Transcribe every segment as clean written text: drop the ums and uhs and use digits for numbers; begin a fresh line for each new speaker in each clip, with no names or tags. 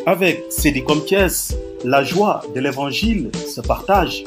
Avec Sédicom Thiès, la joie de l'évangile se partage.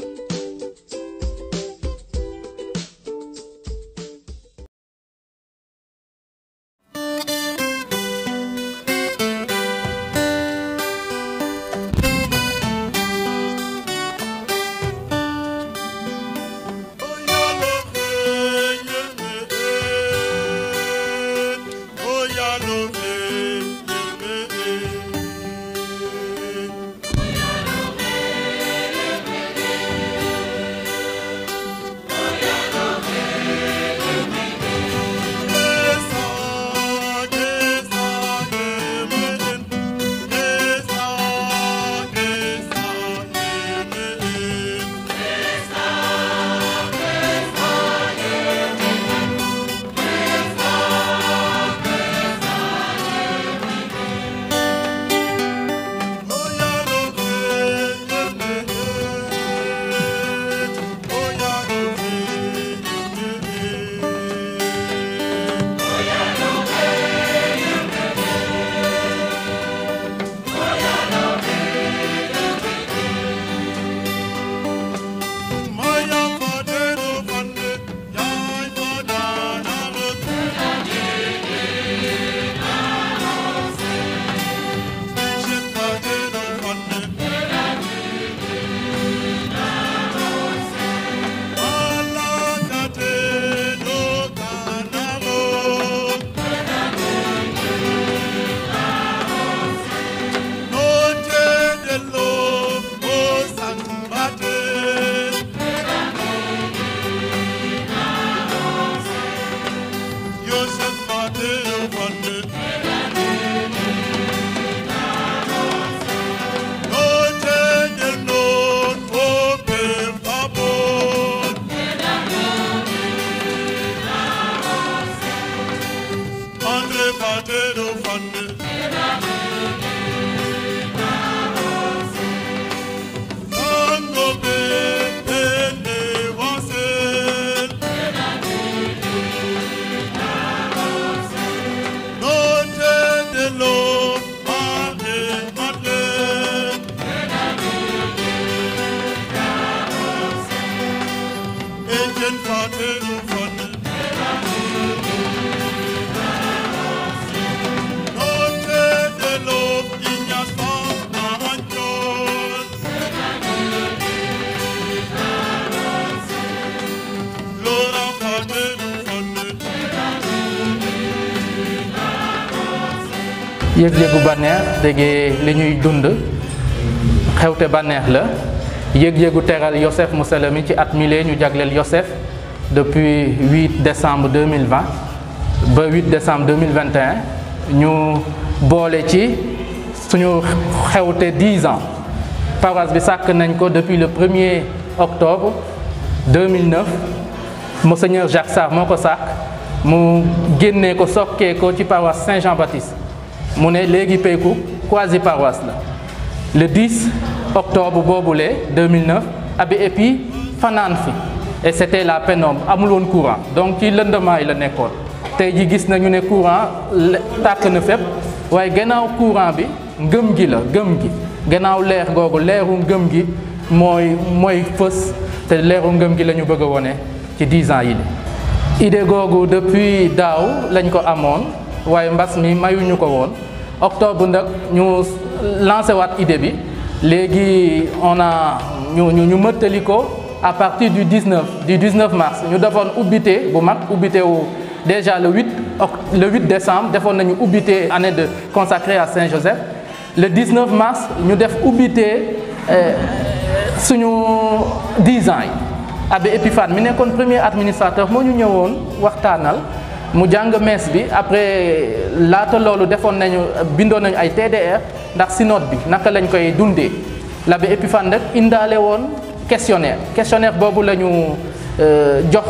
yëg-yëgu bànneex déggee li ñuy dund xewte bànneex la yëg-yëgu teral Yosef mu sell mi ci at mile ñu jagleel Yosef depuis 8 décembre 2020 ba 8 décembre 2021 ñu boole ci suñu xewte 10 ans paroisse bi sàkk nañ ko depuis le 1er octobre 2009 Monseigneur Jacques Sarr moo ko sàkk mu génnee ko sokkee ko ci paroisse Saint-Jean-Baptiste mu ne léegi Pékou quasi paroisse la le 10 octobre boobule 2009 abbé Epi fanaan fi et c'était la pénombre amul woon courant donc ci lëndamaay la nekkoon tey ji gis nañu ne courant tàkk na fépp waaye gannaaw courant bi ngëm gi la gëm gi gannaaw leer googu leeru ngëm gi mooy fës te leeru ngëm gi la ñu bëgg a wone ci 10 ans yi de idée googu depuis daaw lañ ko amoon waaye mbas mi mayuñu ko woon octobre nag ñu lancé waat idée bi léegi ñu mëttali ko à partir du 19 mars ñu defoon ubbite bu mag ubbite wu déjà le 8 décembre defoon nañu ubbite année de consacrée à Saint-Joseph le 19 mars ñu def ubbite suñu 10 ans yi abbé Épiphane mi nekkoon premier administrateur moo ñu ñëwoon waxtaanal mu jàng messe bi après laata loolu bindoon nañu ay TDR ndax synode bi naka lañ koy dundee l'abbé Épiphane nag indaale woon questionnaire boobu la ñu jox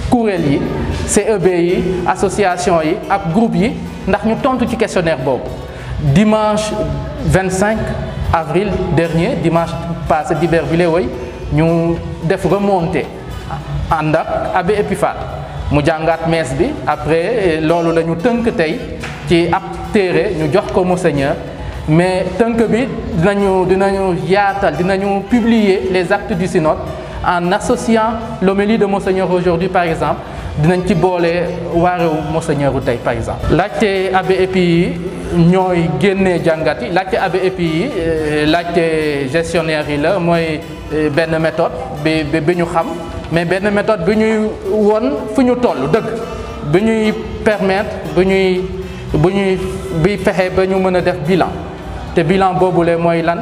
kuréel yi CEB yi association yi ak groupe yi ndax ñu tontu ci questionnaire boobu dimanche 25 avril dernier dimanche passé dibéer bi la woy ñu def remontée ànd ak abbé Épiphane mu jàngaat messe bi après loolu la ñu tënk tey ci ab téere ñu jox ko monseigneur mais tënk bi dinañu yaatal dinañu publier les actes du synode en associant l'homélie de Monseigneur aujourd'hui par exemple dinañ ci boole waarewu Monseigneur tey par exemple. laajte abbé épi yi ñooy génnee jàngat yi laajte abbé épi yi laajte gestionnaire yi la mooy benn méthode bi ñu xam mais benn méthode bi ñuy won fu ñu toll dëgg bi ñuy permettre bi fexe ba ñu mën a def bilan te bilan boobule mooy lan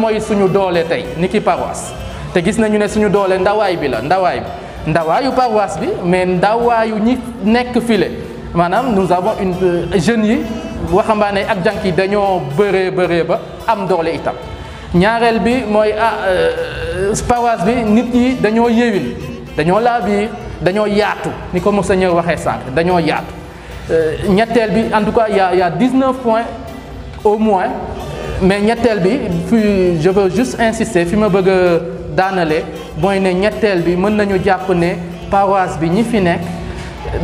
mooy suñu doole tey ni ki paroisse te gis nañu ne suñu doole ndawaay bi la ndawaayu paroisse bi mais ndawaayu ñi nekk file maanaam nous avons une jeunes yi waxambaane ak jànk yi dañoo bëree ba am doole itam ñaareel bi mooy paroisse bi nit ñi dañoo yéwin dañoo laabiir dañoo yaatu ni ko Monseigneur waxee sànq dañoo yaatu ñetteel bi en tout cas y a 19 points au moins mais ñetteel bi je veux juste insister fi ma bëgg a daanale mooy ne ñetteel bi mën nañu jàpp ne paroisse bi ñi fi nekk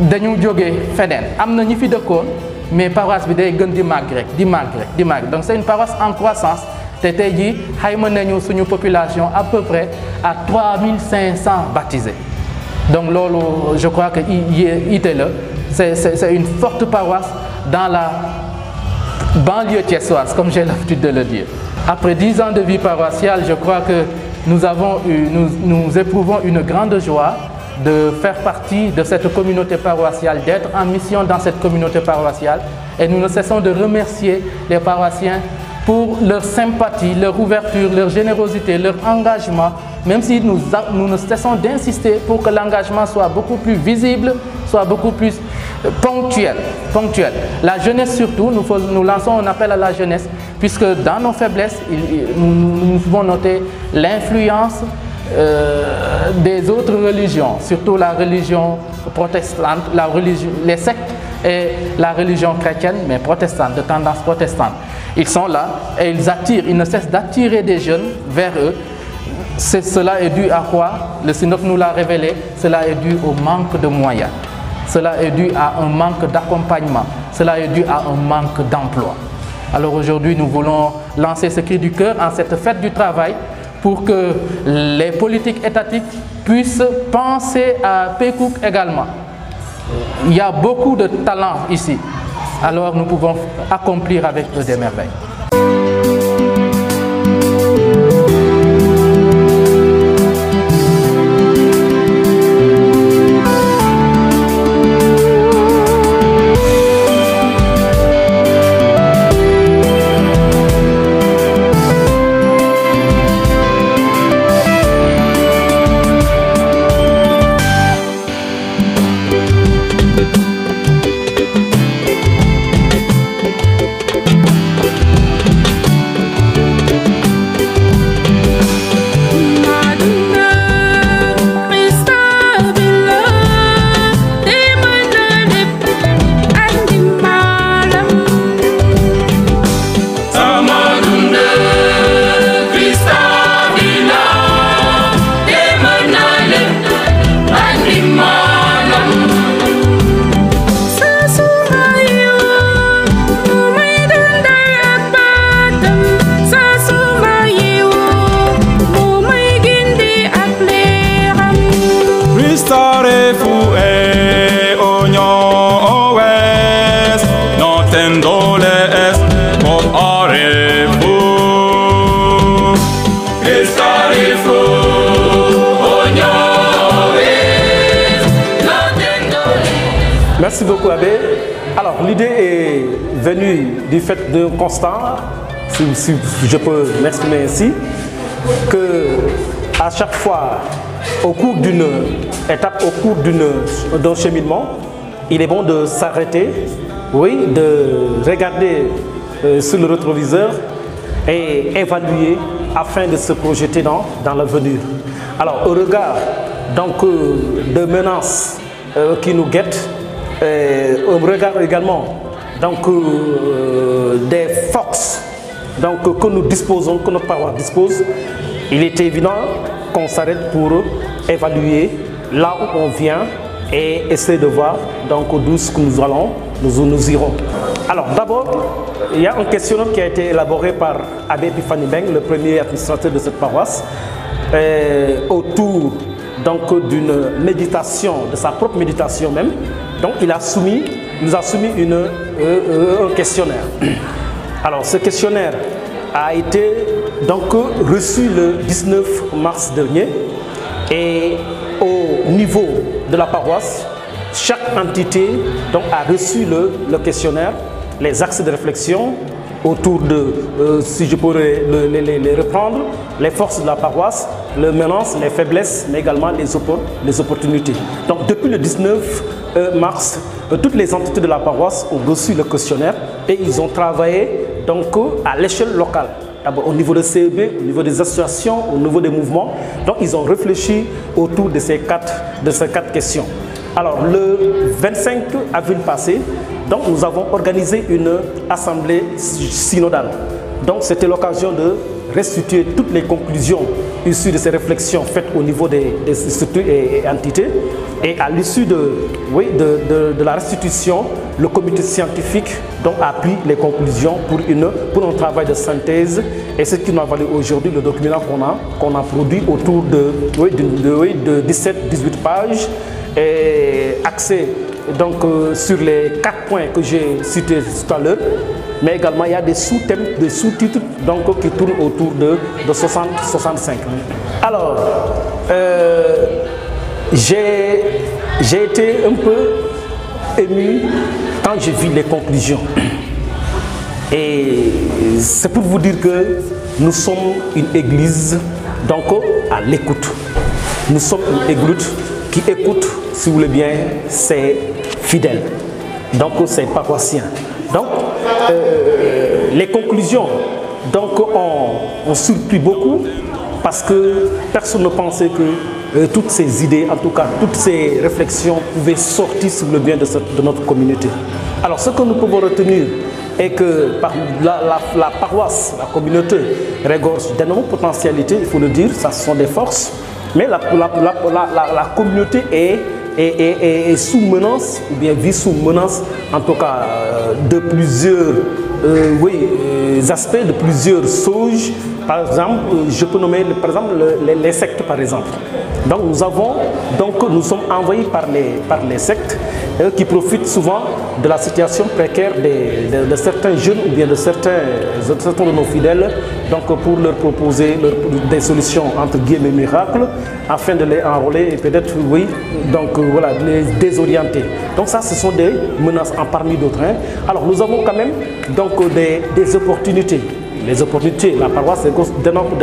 dañu jóge feneen am na ñi fi dëkkoon mais paroisse bi day gën di màgg rek di màgg donc c'est une paroisse en croissance te tey jii xayma nañu suñu population à peu près à 3500 baptisés donc loolu je crois que ité la c'est une forte paroisse dans la banlieue thiessoise comme j'ai l'habitude de le dire. Après 10 ans de vie paroissiale, je crois que nous éprouvons une grande joie de faire partie de cette communauté paroissiale, d'être en mission dans cette communauté paroissiale et nous ne cessons de remercier les paroissiens pour leur sympathie, leur ouverture, leur générosité, leur engagement, même si nous ne cessons d'insister pour que l'engagement soit beaucoup plus visible, soit beaucoup plus ponctuel. La jeunesse surtout, nous lançons un appel à la jeunesse, puisque dans nos faiblesses, nous pouvons noter l'influence des autres religions, surtout la religion protestante, les sectes et la religion chrétienne, mais protestante, de tendance protestante. Ils sont là et ils ne cessent d'attirer des jeunes vers eux. Cela est dû à quoi? Le synode nous l'a révélé, cela est dû au manque de moyens. Cela est dû à un manque d'accompagnement. Cela est dû à un manque d'emploi. Alors aujourd'hui, nous voulons lancer ce cri du cœur en cette fête du travail pour que les politiques étatiques puissent penser à Pécouk également. Il y a beaucoup de talents ici. Alors nous pouvons accomplir avec eux des merveilles.
Merci beaucoup, Abbé. Alors, l'idée est venue du fait d'un constat, si je peux m'exprimer ainsi, que à chaque fois, au cours d'une étape, au cours d'un cheminement, il est bon de s'arrêter, oui, de regarder sur le rétroviseur et évaluer afin de se projeter dans l'avenir. Alors, au regard donc, de menaces qui nous guettent, au regard également donc, des forces donc, que nous disposons, que notre paroisse dispose, il est évident qu'on s'arrête pour évaluer là où on vient et essayer de voir donc, d'où ce que nous allons nous irons. Alors d'abord, il y a un questionnaire qui a été élaboré par Abbé Epiphanie Beng, le premier administrateur de cette paroisse, autour donc d'une méditation, de sa propre méditation même. Donc il nous a soumis un questionnaire. Alors ce questionnaire a été donc reçu le 19 mars dernier et au niveau de la paroisse, chaque entité donc, a reçu le questionnaire, les axes de réflexion autour de, si je pourrais les reprendre, les forces de la paroisse, les menaces, les faiblesses, mais également les opportunités. Donc depuis le 19 mars, toutes les entités de la paroisse ont reçu le questionnaire et ils ont travaillé donc, à l'échelle locale. D'abord au niveau de CEB, au niveau des associations, au niveau des mouvements. Donc ils ont réfléchi autour de ces quatre questions. Alors le 25 avril passé, donc, nous avons organisé une assemblée synodale. Donc c'était l'occasion de restituer toutes les conclusions issues de ces réflexions faites au niveau des structures et entités. Et à l'issue de la restitution, le comité scientifique donc, a pris les conclusions pour un travail de synthèse. Et c'est ce qui nous a valu aujourd'hui le document qu'on a produit autour de 17-18 pages et axé donc, sur les 4 points que j'ai cités tout à l'heure. Mais également, il y a des sous-thèmes, des sous-titres qui tournent autour de 60-65. Alors, j'ai été un peu ému quand j'ai vu les conclusions. Et c'est pour vous dire que nous sommes une église donc, à l'écoute. Nous sommes une église qui écoute, si vous voulez bien, ses fidèles, donc ses paroissiens. Donc, les conclusions donc, ont surpris beaucoup parce que personne ne pensait que toutes ces idées, en tout cas toutes ces réflexions pouvaient sortir sur le bien de notre communauté. Alors ce que nous pouvons retenir est que la paroisse, la communauté regorge d'énormes potentialités, il faut le dire, ça ce sont des forces, mais la communauté est sous menace, ou bien vit sous menace, en tout cas de plusieurs aspects, de plusieurs sauges. Par exemple, je peux nommer les sectes par exemple. Donc nous sommes envahis par les sectes qui profitent souvent de la situation précaire de certains jeunes ou bien de certains de nos fidèles, donc pour leur proposer des solutions entre guillemets miracles afin de les enrôler et peut-être les désorienter. Donc ça, ce sont des menaces parmi d'autres. Alors nous avons quand même donc des opportunités. Les opportunités, la paroisse est d'énormes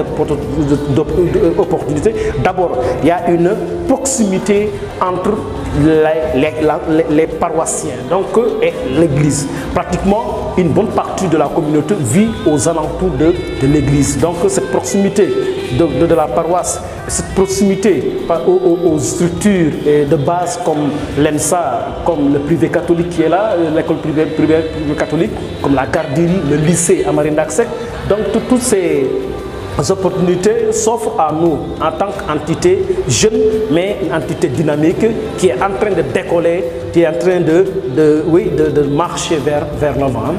opportunités. D'abord, il y a une proximité entre les paroissiens et l'église. Pratiquement, une bonne partie de la communauté vit aux alentours de l'église. Donc, cette proximité de la paroisse, cette proximité aux structures de base comme l'ENSA, comme le privé catholique qui est là, l'école privée catholique, comme la garderie, le lycée à Marine-d'Axec. Donc toutes ces opportunités s'offrent à nous en tant qu'entité jeune, mais une entité dynamique qui est en train de décoller, qui est en train de marcher vers l'avant.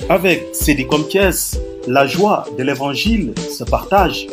Avec Sédicom Thiès, la joie de l'évangile se partage.